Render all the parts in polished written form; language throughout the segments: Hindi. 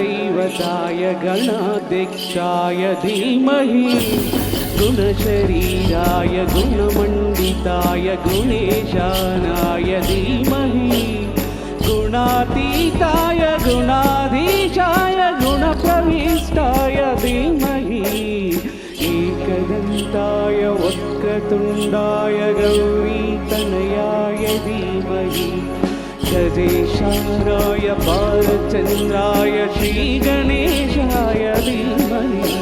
गुणदैवताय गणाध्यक्षाय धीमहि गुणशरीराय गुणमण्डिताय गुणेशानाय धीमहि गुणातीताय गुणाधीशाय गुणप्रविष्टाय धीमहि एकदन्ताय वक्रतुण्डाय गौरीतनयाय धीमहि गजेशानाय बालचन्द्राय श्रीगणेशाय धीमहि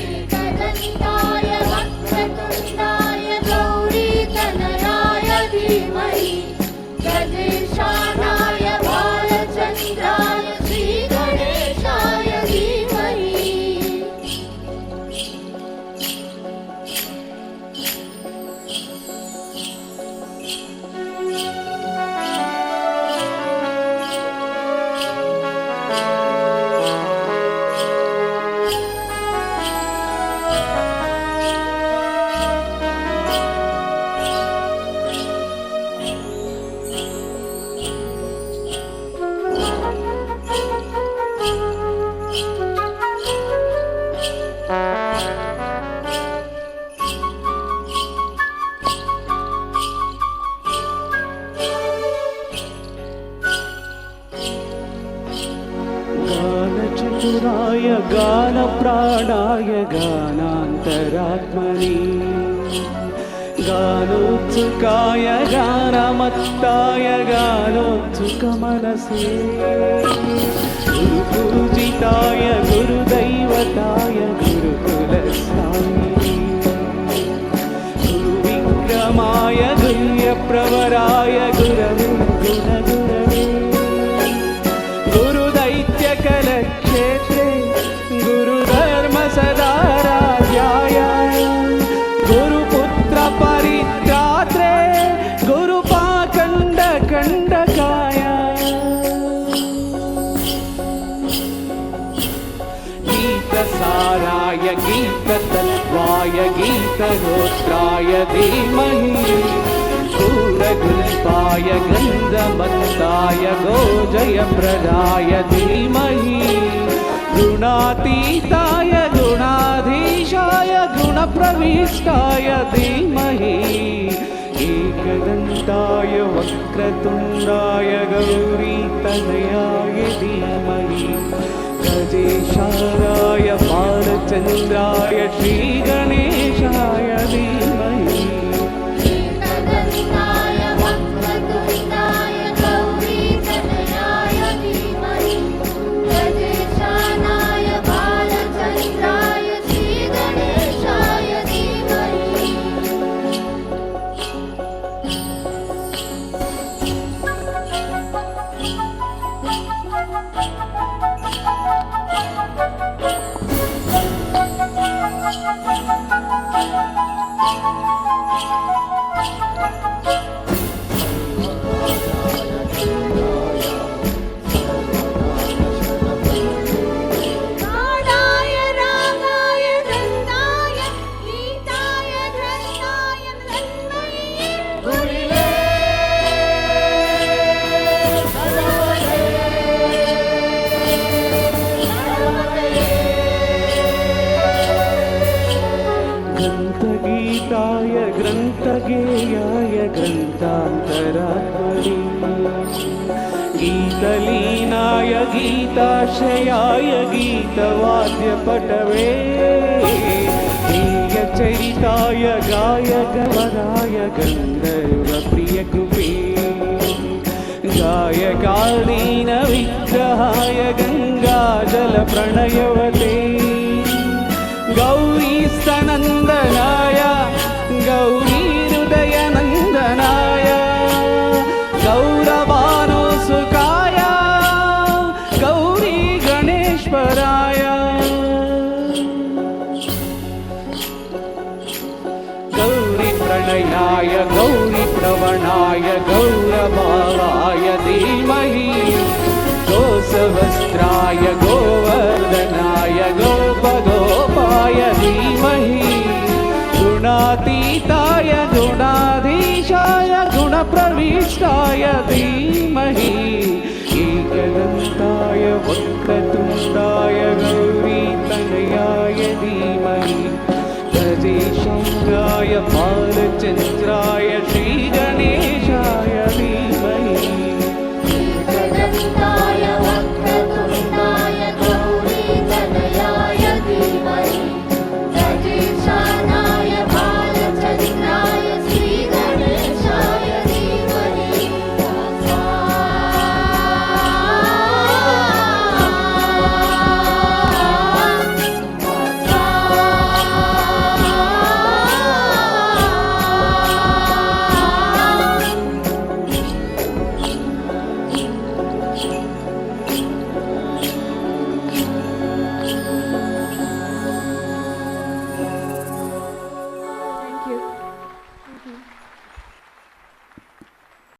एकदन्ताय वक्रतुण्डाय गौरीतनयाय धीमहि गजेशानाय बालचन्द्राय श्रीगणेशाय धीमहि गानचतुराय गानप्राणाय गानान्तरात्मनि गानोत्सुकाय गानमत्ताय गानोत्सुकमनसे गुरुपूजिताय गुरुदैवताय गुरुकुलस्वामिने गुरुविक्रमाय गुह्यप्रवराय गुरवे गुणगुरवे गुरुदैत्यकलक्षेत्रे गुरुधर्मसदाराध्याय गुरुपुत्रपरित्रात्रे गुरुपाखण्डकण्डकाय गीतसाराय गीततत्त्वाय गीतगोत्राय धीमहि गूढगुल्पाय गन्धमत्ताय गोजयप्रदाय धीमहि गुणातीताय गुणाधीशाय गुणप्रविष्टाय धीमहि एकदन्ताय वक्रतुण्डाय गौरीतनयाय धीमहि गजेशानाय बालचन्द्राय श्रीगणेशाय धीमहि एकदन्ताय वक्रतुण्डाय गौरीतनयाय धीमहि गजेशानाय बालचन्द्राय श्रीगणेशाय धीमहि गानाय रागाय नन्दाय गीताय धन्याय तन्मये गुरुले भगवते ग्रन्थगीताय ग्रन्थगेयाय ग्रन्थान्तरात्मनि गीतलीनाय गीताशयाय गीतवाद्यपटवे गीयचरिताय गायकवराय गन्धर्वप्रियकुपे गायकालीनविग्रहाय गङ्गाजलप्रणयवते गौरीस्तनन्दनाय गौरीहृदयनन्दनाय गौरवानुसुकाय गौरी गणेश्वराय गौरीप्रणयाय गौरीप्रवणाय गौरभावाय धीमहि गोसवस्त्राय गोवर्धनाय गोपगोपाय धीमहि गुणातीताय गुणाधीशाय गुणप्रविष्टाय धीमहि ऐक्यदन्ताय वक्रतुण्डाय